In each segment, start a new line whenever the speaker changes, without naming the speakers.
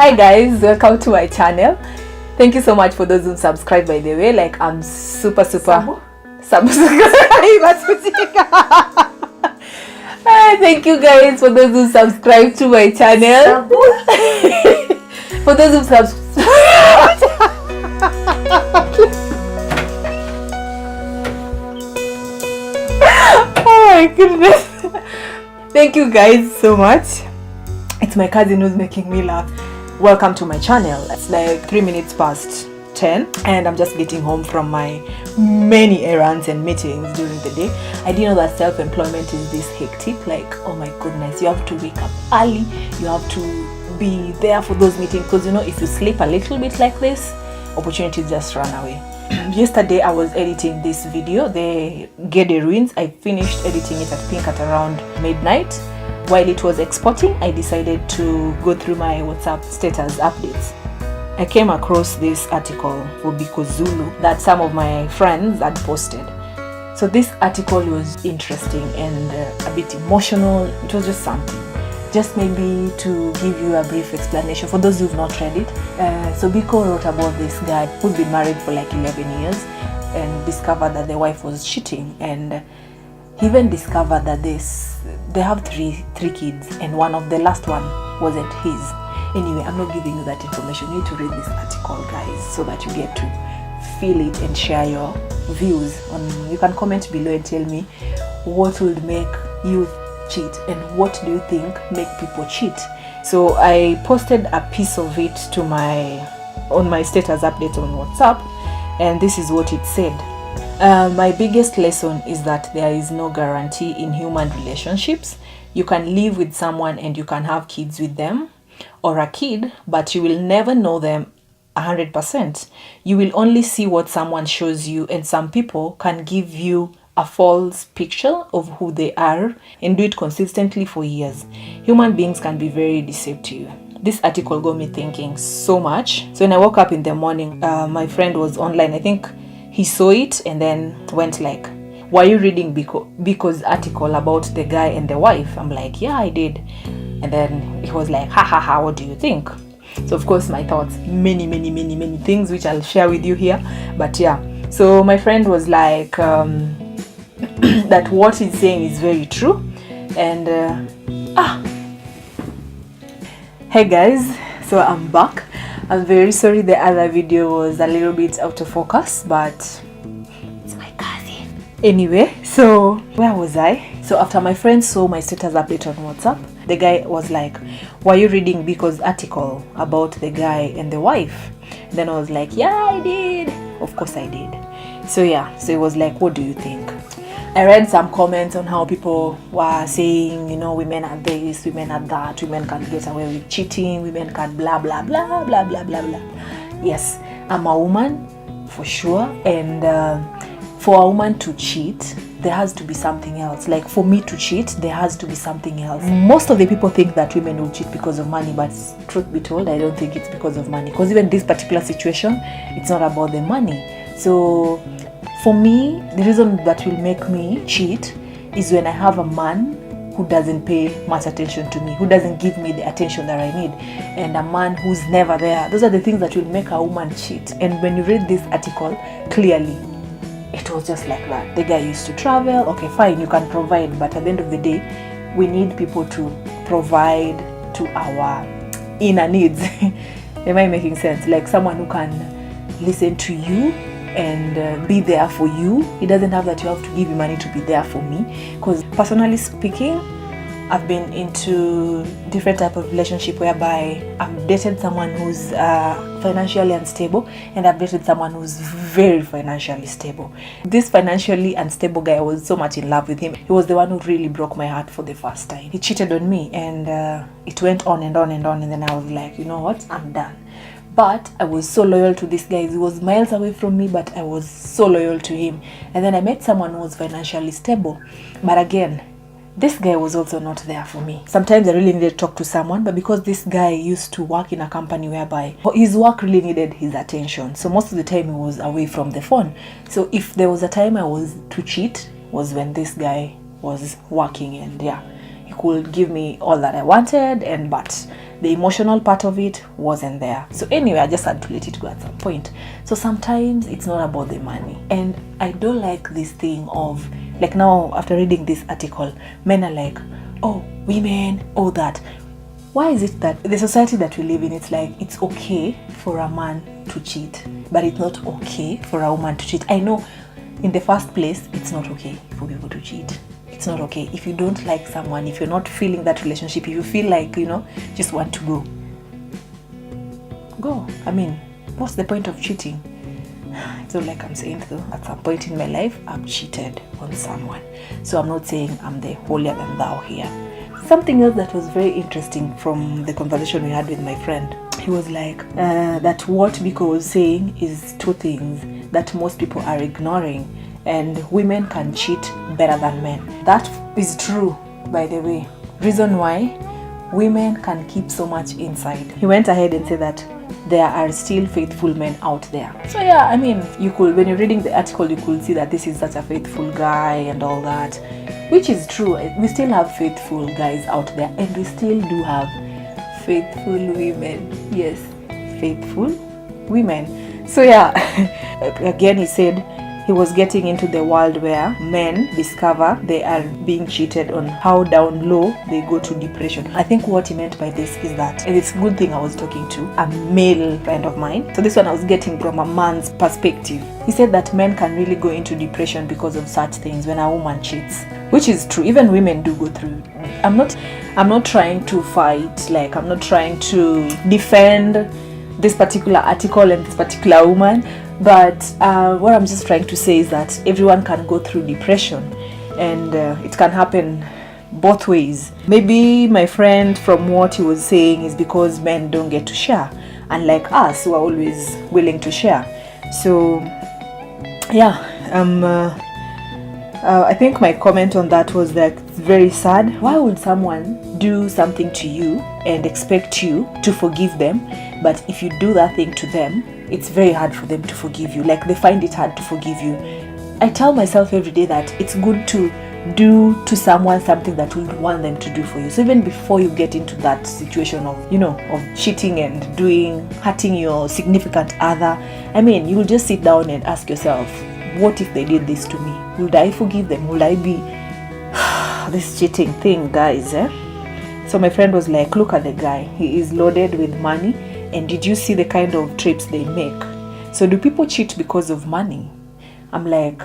Hi guys, welcome to my channel. Thank you so much for those who subscribe, by the way. Like, I'm super thank you guys for those who subscribe to my channel. For those who subscribe. Oh my goodness. Thank you guys so much. It's my cousin who's making me laugh. Welcome to my channel. It's like 3 minutes past 10 and I'm just getting home from my many errands and meetings during the day. I didn't know that self-employment is this hectic. Like, oh my goodness, you have to wake up early, you have to be there for those meetings, because you know, if you sleep a little bit like this, opportunities just run away. Yesterday I was editing this video, the Gede Ruins. I finished editing it, I think, at around midnight. While it was exporting, I decided to go through my WhatsApp status updates. I came across this article for Biko Zulu that some of my friends had posted. So this article was interesting and a bit emotional. It was just something. Just maybe to give you a brief explanation for those who've not read it. So Biko wrote about this guy who's been married for like 11 years and discovered that the wife was cheating, and he even discovered that they have three kids and one of the last one wasn't his. Anyway, I'm not giving you that information. You need to read this article, guys, so that you get to feel it and share your views. You can comment below and tell me what would make you cheat and what do you think make people cheat. So I posted a piece of it to on my status update on WhatsApp, and this is what it said. My biggest lesson is that there is no guarantee in human relationships. You can live with someone and you can have kids with them, or a kid, but you will never know them 100%. You will only see what someone shows you, and some people can give you a false picture of who they are and do it consistently for years. Human beings can be very deceptive. This article got me thinking so much. So when I woke up in the morning, my friend was online. I think he saw it and then went like, "Were you reading Biko's article about the guy and the wife?" I'm like, "Yeah, I did." And then he was like, "Ha ha ha, what do you think?" So of course my thoughts, many things which I'll share with you here. But yeah, so my friend was like, that what he's saying is very true. And hey guys, so I'm back. I'm very sorry the other video was a little bit out of focus, but it's my cousin. Anyway, so where was I? So after my friend saw my status update on WhatsApp, the guy was like, "Were you reading Biko's article about the guy and the wife?" And then I was like, "Yeah, I did." Of course I did. So yeah, so it was like, "What do you think?" I read some comments on how people were saying, you know, women are this, women are that, women can get away with cheating, women can blah blah blah blah blah blah blah. Yes, I'm a woman for sure, and for a woman to cheat, there has to be something else. Like for me to cheat, there has to be something else. Most of the people think that women will cheat because of money, but truth be told, I don't think it's because of money. Because even this particular situation, it's not about the money. So for me, the reason that will make me cheat is when I have a man who doesn't pay much attention to me, who doesn't give me the attention that I need, and a man who's never there. Those are the things that will make a woman cheat. And when you read this article, clearly, it was just like that. The guy used to travel. Okay, fine, you can provide, but at the end of the day, we need people to provide to our inner needs. Am I making sense? Like someone who can listen to you and be there for you. It doesn't have that you have to give me money to be there for me. Because personally speaking, I've been into different type of relationship whereby I've dated someone who's financially unstable, and I've dated someone who's very financially stable. This financially unstable guy, I was so much in love with him. He was the one who really broke my heart for the first time. He cheated on me, and it went on and on and on, and then I was like, you know what, I'm done. But I was so loyal to this guy. He was miles away from me, but I was so loyal to him. And then I met someone who was financially stable. But again, this guy was also not there for me. Sometimes I really needed to talk to someone, but because this guy used to work in a company whereby his work really needed his attention, so most of the time he was away from the phone. So if there was a time I was to cheat, was when this guy was working, and yeah, he could give me all that I wanted, but the emotional part of it wasn't there. So anyway, I just had to let it go at some point. So sometimes it's not about the money. And I don't like this thing of, like, now after reading this article, men are like, oh, women, all that. Why is it that the society that we live in, it's like it's okay for a man to cheat, but it's not okay for a woman to cheat? I know in the first place, it's not okay for people to cheat. It's not okay. If you don't like someone, if you're not feeling that relationship, if you feel like, just want to go. I mean, what's the point of cheating? It's not like I'm saying, though, at some point in my life, I've cheated on someone. So I'm not saying I'm the holier than thou here. Something else that was very interesting from the conversation we had with my friend, he was like, that what Biko was saying is two things that most people are ignoring, and women can cheat better than men. That is true, by the way. Reason why women can keep so much inside. He went ahead and said that there are still faithful men out there. So yeah, I mean, when you're reading the article, you could see that this is such a faithful guy and all that, which is true. We still have faithful guys out there, and we still do have faithful women. Yes, faithful women. So yeah, again, he said he was getting into the world where men discover they are being cheated on, how down low they go to depression. I think what he meant by this is that, and it's a good thing I was talking to a male friend of mine. So this one I was getting from a man's perspective. He said that men can really go into depression because of such things when a woman cheats, which is true. Even women do go through. I'm not trying to fight, like I'm not trying to defend this particular article and this particular woman. But what I'm just trying to say is that everyone can go through depression, and it can happen both ways. Maybe my friend, from what he was saying, is because men don't get to share, unlike us who are always willing to share. So yeah, I think my comment on that was that it's very sad. Why would someone do something to you and expect you to forgive them, but if you do that thing to them, it's very hard for them to forgive you? Like, they find it hard to forgive you. I tell myself every day that it's good to do to someone something that you would want them to do for you. So even before you get into that situation of, of cheating and hurting your significant other, I mean, you'll just sit down and ask yourself, what if they did this to me? Would I forgive them? Will I be this cheating thing, guys? So my friend was like, look at the guy. He is loaded with money. And did you see the kind of trips they make? So do people cheat because of money? I'm like,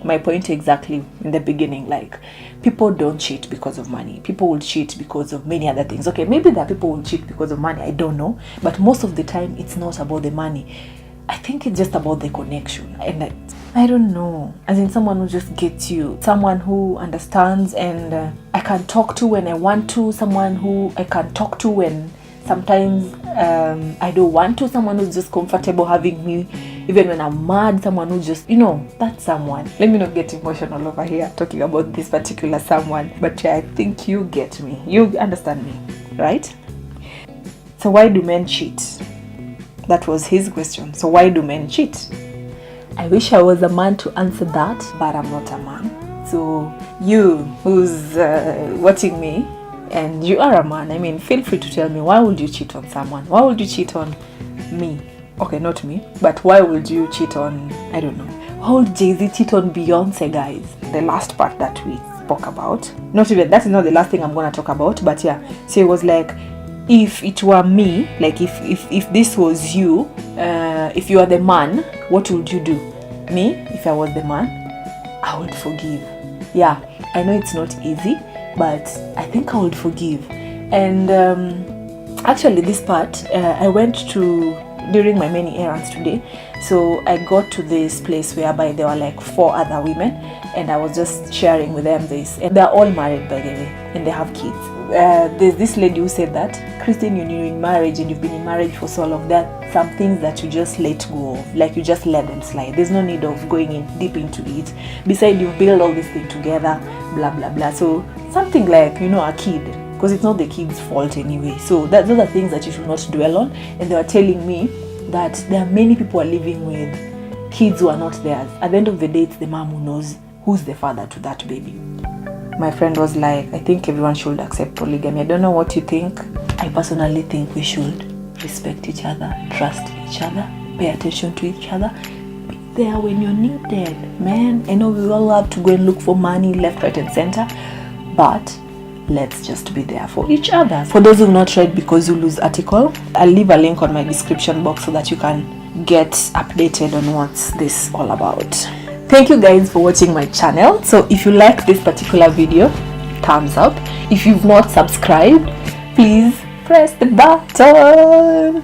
my point exactly in the beginning, like, people don't cheat because of money. People will cheat because of many other things. Okay, maybe that people will cheat because of money, I don't know. But most of the time, it's not about the money. I think it's just about the connection. And I don't know. As in, someone who just gets you. Someone who understands and I can talk to when I want to. Someone who I can talk to when sometimes I don't want to. Someone who's just comfortable having me even when I'm mad. Someone who just, that's someone. Let me not get emotional over here talking about this particular someone. But yeah, I think you get me. You understand me, right? So why do men cheat? That was his question. So why do men cheat? I wish I was a man to answer that, but I'm not a man. So you who's watching me, and you are a man, I mean, feel free to tell me, why would you cheat on someone? Why would you cheat on me? Okay, not me, but why would you cheat on, I don't know. Why would Jay-Z cheat on Beyonce, guys? The last part that we spoke about. That is not the last thing I'm going to talk about, but yeah. So it was like, if it were me, like if this was you, if you are the man, what would you do? Me, if I was the man, I would forgive. Yeah, I know it's not easy, but I think I would forgive. And actually this part, I went to during my many errands today. So I got to this place whereby there were like 4 other women, and I was just sharing with them this. And they're all married, by the way, and they have kids. There's this lady who said that, Christine, you're in marriage and you've been in marriage for so long, that some things that you just let go of, like you just let them slide. There's no need of going in deep into it. Besides, you build all this thing together, blah blah blah. So something like, a kid, because it's not the kid's fault anyway. So those are things that you should not dwell on. And they were telling me that there are many people who are living with kids who are not theirs. At the end of the day, it's the mom who knows who's the father to that baby. my friend was like, I think everyone should accept polygamy. I don't know what you think. I personally think we should respect each other, trust each other, pay attention to each other, be there when you're needed, man. I know we all have to go and look for money left, right and center, but let's just be there for each other. For those who've not read Biko Zulu's article, I'll leave a link on my description box so that you can get updated on what's this all about. Thank you guys for watching my channel. So if you like this particular video, thumbs up. If you've not subscribed, please press the button.